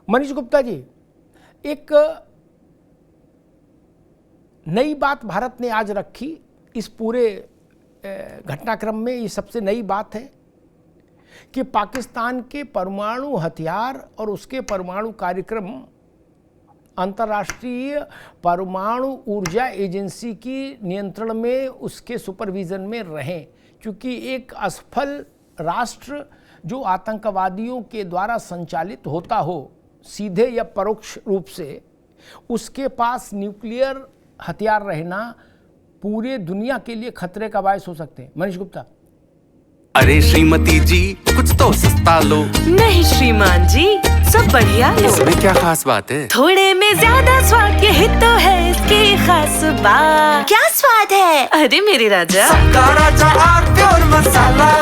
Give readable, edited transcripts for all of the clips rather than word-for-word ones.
मनीष गुप्ता जी, एक नई बात भारत ने आज रखी इस पूरे घटनाक्रम में, ये सबसे नई बात है कि पाकिस्तान के परमाणु हथियार और उसके परमाणु कार्यक्रम अंतर्राष्ट्रीय परमाणु ऊर्जा एजेंसी की नियंत्रण में, उसके सुपरविजन में रहें, क्योंकि एक असफल राष्ट्र जो आतंकवादियों के द्वारा संचालित होता हो सीधे या परोक्ष रूप से, उसके पास न्यूक्लियर हथियार रहना पूरे दुनिया के लिए खतरे का बायस हो सकते हैं। मनीष गुप्ता। अरे श्रीमती जी, कुछ तो सस्ता लो। नहीं श्रीमान जी, सब बढ़िया लो। इसमें क्या खास बात है? थोड़े में ज्यादा स्वाद, यही तो है इसकी खास बात। क्या स्वाद है? अरे मेरे राजा, सबका राजा आरती और मसाला।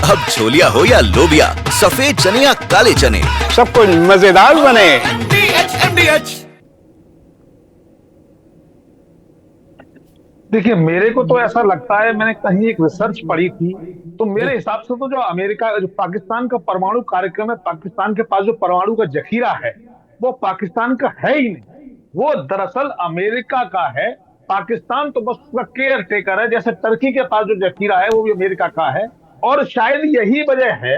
अब छोलिया हो या लोबिया, सफेद चने या काले चने, सब कुछ मजेदार बने। देखिए, मेरे को तो ऐसा लगता है, मैंने कहीं एक रिसर्च पढ़ी थी, तो मेरे हिसाब से तो जो अमेरिका, जो पाकिस्तान का परमाणु कार्यक्रम है, पाकिस्तान के पास जो परमाणु का जखीरा है वो पाकिस्तान का है ही नहीं, वो दरअसल अमेरिका का है। पाकिस्तान तो बस उसका केयर टेकर है, जैसे टर्की के पास जो जखीरा है वो भी अमेरिका का है। और शायद यही वजह है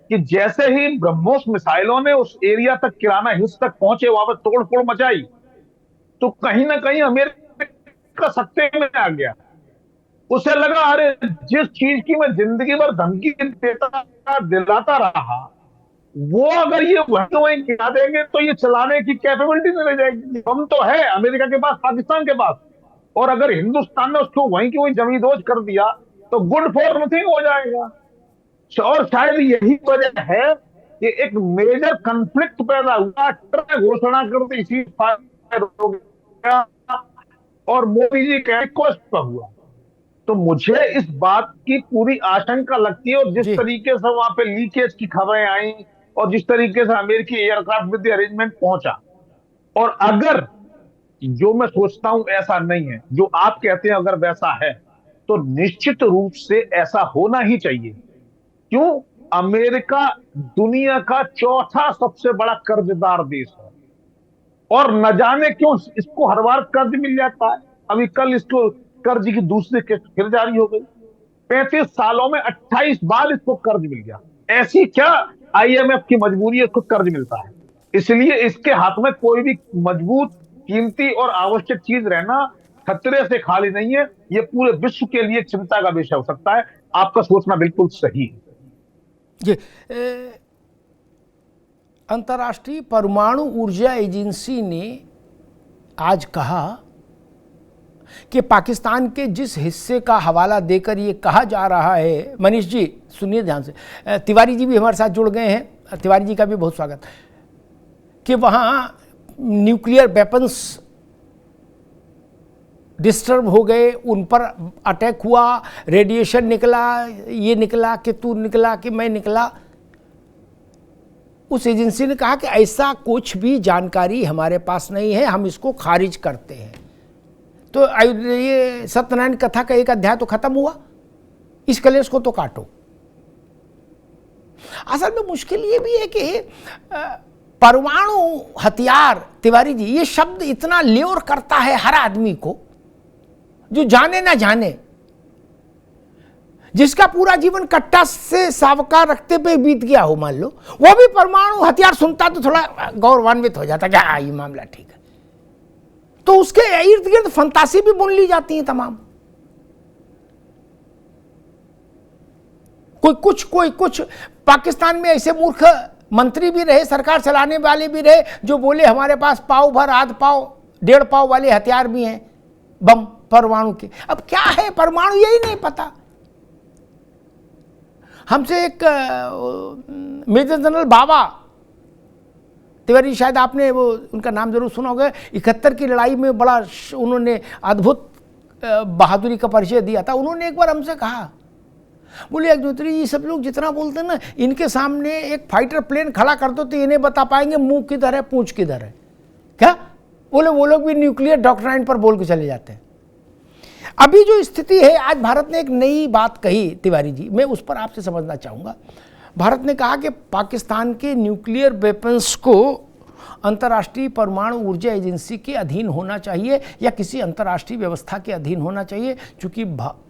कि जैसे ही ब्रह्मोस मिसाइलों ने उस एरिया तक, किराना हिल्स तक पहुंचे, वहां पर तोड़फोड़ मचाई, तो कहीं ना कहीं अमेरिका सत्ते में आ गया। उसे लगा, अरे जिस चीज की मैं जिंदगी भर धमकी देता दिलाता रहा, वो अगर ये वहीं गिरा देंगे तो ये चलाने की कैपेबिलिटी नहीं रह जाएगी। हम तो है अमेरिका के पास, पाकिस्तान के पास, और अगर हिंदुस्तान ने उसको वहीं की वहीं जमींदोज कर दिया तो गुड फॉर नथिंग हो जाएगा। और शायद यही वजह है कि एक मेजर कंफ्लिक्ट पैदा हुआ, घोषणा कर दी, इसी हो गया और मोदी जी के रिक्वेस्ट पर हुआ। तो मुझे इस बात की पूरी आशंका लगती है, और जिस तरीके से वहां पे लीकेज की खबरें आई और जिस तरीके से अमेरिकी एयरक्राफ्ट विद अरेंजमेंट पहुंचा, और अगर जो मैं सोचता हूं ऐसा नहीं है, जो आप कहते हैं अगर वैसा है, तो निश्चित रूप से ऐसा होना ही चाहिए। क्यों? अमेरिका दुनिया का चौथा सबसे बड़ा कर्जदार देश है, और न जाने क्यों इसको हर बार कर्ज मिल जाता है। अभी कल इसको कर्ज की दूसरी किस्त फिर जारी हो गई। 35 सालों में 28 बार इसको कर्ज मिल गया। ऐसी क्या IMF की मजबूरी है, इसको कर्ज मिलता है। इसलिए इसके हाथ में कोई भी मजबूत, कीमती और आवश्यक चीज रहना खतरे से खाली नहीं है। ये पूरे विश्व के लिए चिंता का विषय हो सकता है। आपका सोचना बिल्कुल सही है। अंतर्राष्ट्रीय परमाणु ऊर्जा एजेंसी ने आज कहा कि पाकिस्तान के जिस हिस्से का हवाला देकर ये कहा जा रहा है, मनीष जी सुनिए ध्यान से, तिवारी जी भी हमारे साथ जुड़ गए हैं, तिवारी जी का भी बहुत स्वागत, कि वहाँ न्यूक्लियर वेपन्स डिस्टर्ब हो गए, उन पर अटैक हुआ, रेडिएशन निकला, ये निकला कि तू निकला कि मैं निकला। उस एजेंसी ने कहा कि ऐसा कुछ भी जानकारी हमारे पास नहीं है, हम इसको खारिज करते हैं। तो ये सत्यनारायण कथा का एक अध्याय तो खत्म हुआ, इस कलेश को तो काटो। असल में मुश्किल ये भी है कि परमाणु हथियार, तिवारी जी, ये शब्द इतना ल्योर करता है हर आदमी को, जो जाने ना जाने, जिसका पूरा जीवन कट्टा से सावका रखते पे बीत गया हो, मान लो वो भी परमाणु हथियार सुनता तो थोड़ा गौरवान्वित हो जाता, क्या ये मामला ठीक है। तो उसके इर्द गिर्द फंतासी भी बुन ली जाती है तमाम। कोई कुछ पाकिस्तान में ऐसे मूर्ख मंत्री भी रहे, सरकार चलाने वाले भी रहे, जो बोले हमारे पास पाव भर, आध पाव, 1.5 पाव वाले हथियार भी हैं, बम परमाणु के। अब क्या है परमाणु, यही नहीं पता। हमसे एक मेजर जनरल बाबा, तिवारी शायद आपने वो उनका नाम जरूर सुना होगा, 71 की लड़ाई में बड़ा उन्होंने अद्भुत बहादुरी का परिचय दिया था। उन्होंने एक बार हमसे कहा, बोले अग्निहोत्री ये सब लोग जितना बोलते हैं ना, इनके सामने एक फाइटर प्लेन खड़ा कर दो तो इन्हें बता पाएंगे मुंह किधर है पूंछ किधर है। क्या बोले, वो लोग भी न्यूक्लियर डॉक्ट्राइन पर बोल के चले जाते हैं। अभी जो स्थिति है, आज भारत ने एक नई बात कही तिवारी जी, मैं उस पर आपसे समझना चाहूँगा। भारत ने कहा कि पाकिस्तान के न्यूक्लियर वेपन्स को अंतर्राष्ट्रीय परमाणु ऊर्जा एजेंसी के अधीन होना चाहिए या किसी अंतर्राष्ट्रीय व्यवस्था के अधीन होना चाहिए, क्योंकि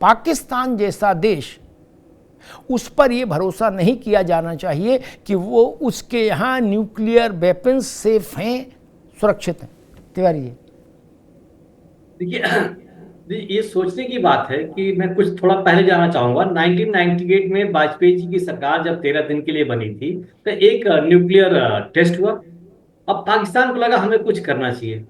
पाकिस्तान जैसा देश, उस पर यह भरोसा नहीं किया जाना चाहिए कि वो उसके यहाँ न्यूक्लियर वेपन्स सेफ हैं, सुरक्षित हैं। तिवारी जी देखिए, ये सोचने की बात है कि मैं कुछ थोड़ा पहले जाना चाहूंगा। 1998 में वाजपेयी जी की सरकार जब 13 दिन के लिए बनी थी तो एक न्यूक्लियर टेस्ट हुआ। अब पाकिस्तान को लगा हमें कुछ करना चाहिए।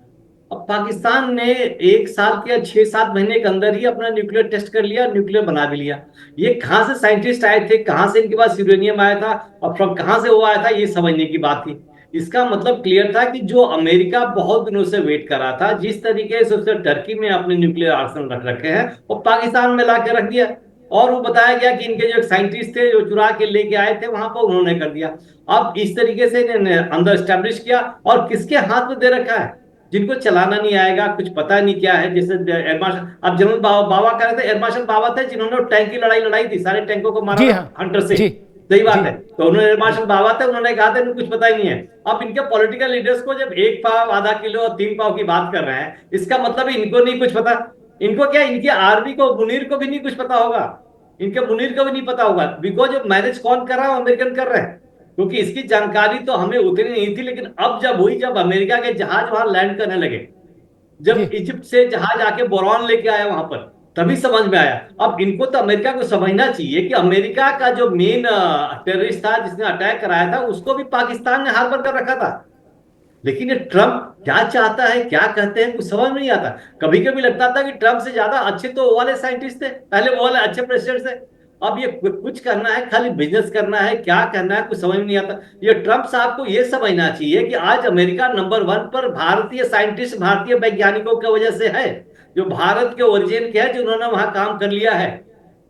अब पाकिस्तान ने 1 साल या 6-7 महीने के अंदर ही अपना न्यूक्लियर टेस्ट कर लिया, न्यूक्लियर बना भी लिया। ये कहाँ से साइंटिस्ट आए थे, कहाँ से इनके पास यूरेनियम आया था और फ्रॉम कहाँ से वो आया था, ये समझने की बात थी। इसका मतलब क्लियर था कि जो अमेरिका बहुत दिनों से वेट कर रहा था, जिस तरीके से उसने टर्की में अपने न्यूक्लियर आर्सेनल रख रखे हैं, वो पाकिस्तान में ला के रख दिया। और वो बताया गया कि इनके जो साइंटिस्ट थे जो चुरा के लेके आए थे वहां पर, उन्होंने कर दिया। अब इस तरीके से इन्होंने अंदर स्टैब्लिश किया और किसके हाथ में दे रखा है, जिनको चलाना नहीं आएगा, कुछ पता नहीं क्या है। जैसे एयर मार्शल, अब जनरल बाबा कह रहे थे, एयर मार्शल बाबा थे जिन्होंने टैंक की लड़ाई लड़ाई थी, सारे टैंकों को मारा हंटर से। सही बात है। तो उन्होंने एयर मार्शल बाबा थे, उन्होंने कहा था इनको कुछ पता ही नहीं है। अब इनके पॉलिटिकल लीडर्स को जब 1 पाव, आधा किलो और 3 पाव की बात कर रहे हैं, इसका मतलब इनको नहीं कुछ पता। इनको क्या, इनके आर्मी को, मुनीर को भी नहीं कुछ पता होगा, इनके मुनीर को भी नहीं पता होगा। बिकॉज जब मैनेज कौन कर रहा है, अमेरिकन कर रहे हैं, क्योंकि इसकी जानकारी तो हमें उतनी नहीं थी। लेकिन अब जब हुई, जब अमेरिका के जहाज वहां लैंड करने लगे, जब इजिप्ट से जहाज आके बोरॉन लेके आया वहां पर, तभी समझ में आया। अब इनको तो अमेरिका को समझना चाहिए कि अमेरिका का जो मेन टेररिस्ट था जिसने अटैक कराया था, उसको भी पाकिस्तान ने हार्बर कर रखा था। लेकिन ये ट्रम्प क्या चाहता है, क्या कहते हैं, कुछ समझ नहीं आता। कभी कभी लगता था कि ट्रम्प से ज्यादा अच्छे तो वो वाले साइंटिस्ट थे, पहले वो वाले अच्छे प्रेसिडेंट थे। अब ये कुछ करना है, खाली बिजनेस करना है, क्या करना है कुछ समझ में नहीं आता। ये ट्रम्प साहब को ये समझना चाहिए कि आज अमेरिका नंबर 1 पर भारतीय साइंटिस्ट, भारतीय वैज्ञानिकों की वजह से है, जो भारत के ओरिजिन के हैं, जिन्होंने वहां काम कर लिया है।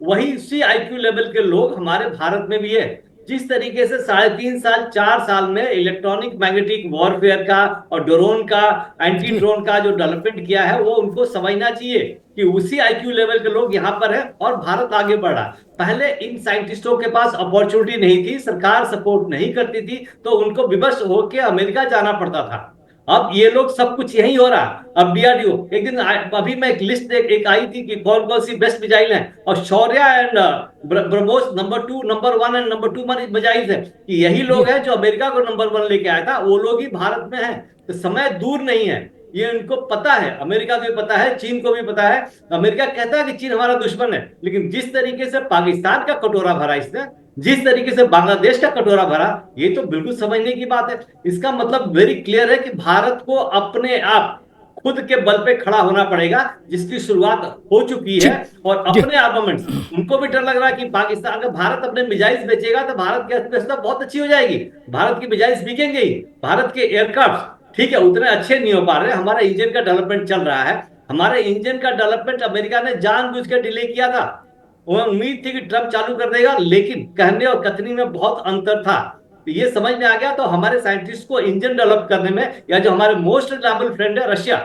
वही उसी आईक्यू लेवल के लोग हमारे भारत में भी है। जिस तरीके से 3.5 साल 4 साल में इलेक्ट्रॉनिक मैग्नेटिक वॉरफेयर का और ड्रोन का, एंटी ड्रोन का जो डेवलपमेंट किया है, वो उनको समझना चाहिए कि उसी आईक्यू लेवल के लोग यहाँ पर है और भारत आगे बढ़ा। पहले इन साइंटिस्टों के पास अपॉर्चुनिटी नहीं थी, सरकार सपोर्ट नहीं करती थी, तो उनको विवश होकर अमेरिका जाना पड़ता था। अब ये लोग सब कुछ यही हो रहा। अब डीआरडीओ, एक दिन अभी मैं एक लिस्ट एक आई थी कि कौन कौन सी बेस्ट मिसाइल है, और Shaurya and BrahMos number 2, number 1 and number 2 missile है कि यही लोग हैं जो अमेरिका को नंबर 1 लेके आया था, वो लोग ही भारत में है। तो समय दूर नहीं है, ये इनको पता है, अमेरिका को भी पता है, चीन को भी पता है। अमेरिका कहता है कि चीन हमारा दुश्मन है, लेकिन जिस तरीके से पाकिस्तान का कटोरा भरा इसने, जिस तरीके से बांग्लादेश का कटोरा भरा, ये तो बिल्कुल समझने की बात है। इसका मतलब वेरी क्लियर है कि भारत को अपने आप खुद के बल पे खड़ा होना पड़ेगा, जिसकी शुरुआत हो चुकी है। और अपने आर्मामेंट्स, उनको भी डर लग रहा है कि पाकिस्तान, अगर भारत अपने मिसाइल्स बेचेगा तो भारत की अर्थव्यवस्था बहुत अच्छी हो जाएगी, भारत की मिसाइल्स बिकेंगे ही। भारत के एयरक्राफ्ट ठीक है उतने अच्छे नहीं हो पा रहे, हमारा इंजन का डेवलपमेंट चल रहा है। हमारे इंजन का डेवलपमेंट अमेरिका ने जानबूझ कर डिले किया था। वो उम्मीद थी कि ट्रम्प चालू कर देगा, लेकिन कहने और कथनी में बहुत अंतर था। तो ये समझ में आ गया। तो हमारे साइंटिस्ट को इंजन डेवलप करने में, या जो हमारे मोस्ट रिलायबल फ्रेंड है रशिया,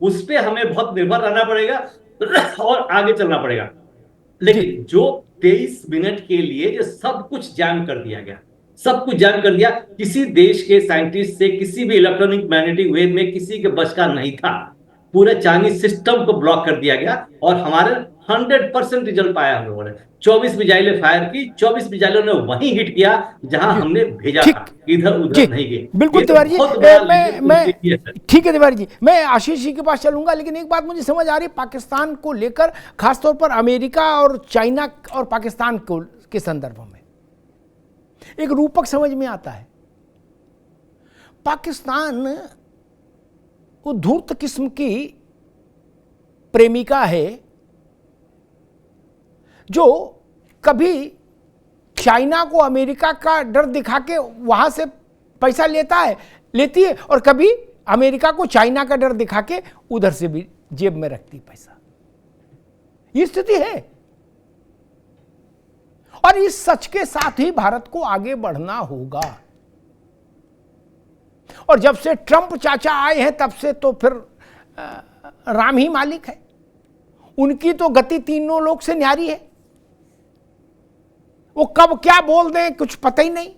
उस पर हमें बहुत निर्भर रहना पड़ेगा और आगे चलना पड़ेगा। लेकिन जो 23 मिनट के लिए जो सब कुछ जैम कर दिया गया, सब कुछ जैम कर दिया, किसी देश के साइंटिस्ट से किसी भी इलेक्ट्रॉनिक मैग्नेटिक वेव में किसी के बस का नहीं था। पूरे चाइनीज सिस्टम को ब्लॉक कर दिया गया और हमारे 100% रिजल्ट पाया हम लोगों ने। 24 मिसाइलें फायर की, 24 मिसाइलों ने वहीं हिट किया जहां हमने भेजा था, इधर उधर नहीं गए। बिल्कुल तिवारी जी, मैं ठीक है तिवारी जी, मैं आशीष जी के पास चलूंगा। लेकिन एक बात मुझे समझ आ रही है पाकिस्तान को लेकर, खासतौर पर अमेरिका और चाइना और पाकिस्तान को के संदर्भ में एक रूपक समझ में आता है। पाकिस्तान वो धूर्त किस्म की प्रेमिका है जो कभी चाइना को अमेरिका का डर दिखा के वहां से पैसा लेती है, और कभी अमेरिका को चाइना का डर दिखा के उधर से भी जेब में रखती पैसा। ये स्थिति है और इस सच के साथ ही भारत को आगे बढ़ना होगा। और जब से ट्रंप चाचा आए हैं तब से तो फिर राम ही मालिक है, उनकी तो गति तीनों लोग से न्यारी है। वो कब क्या बोल दें कुछ पता ही नहीं।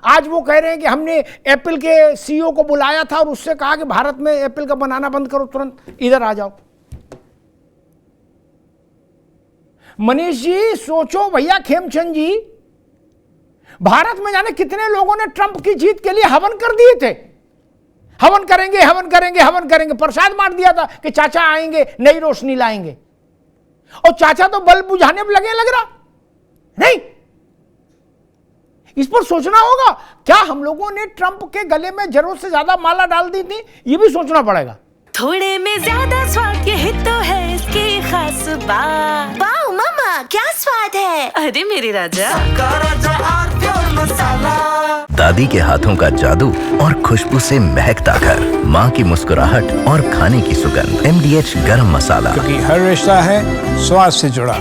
आज वो कह रहे हैं कि हमने एप्पल के सीईओ को बुलाया था और उससे कहा कि भारत में एप्पल का बनाना बंद करो, तुरंत इधर आ जाओ। मनीष जी सोचो भैया, खेमचंद जी, भारत में जाने कितने लोगों ने ट्रंप की जीत के लिए हवन कर दिए थे। हवन करेंगे, हवन करेंगे, हवन करेंगे, प्रसाद बांट दिया था कि चाचा आएंगे, नई रोशनी लाएंगे, और चाचा तो बल्ब बुझाने में लगे, लग रहा नहीं। इस पर सोचना होगा, क्या हम लोगों ने ट्रंप के गले में जरूरत से ज्यादा माला डाल दी थी, ये भी सोचना पड़ेगा। थोड़े में ज्यादा स्वाद, यही तो है इसकी खास बात। वाओ मामा, क्या स्वाद है। अरे मेरे राजा, दादी के हाथों का जादू और खुशबू से महकता घर, माँ की मुस्कुराहट और खाने की सुगंध। MDH गरम मसाला, क्योंकि हर रिश्ता है स्वाद से जुड़ा।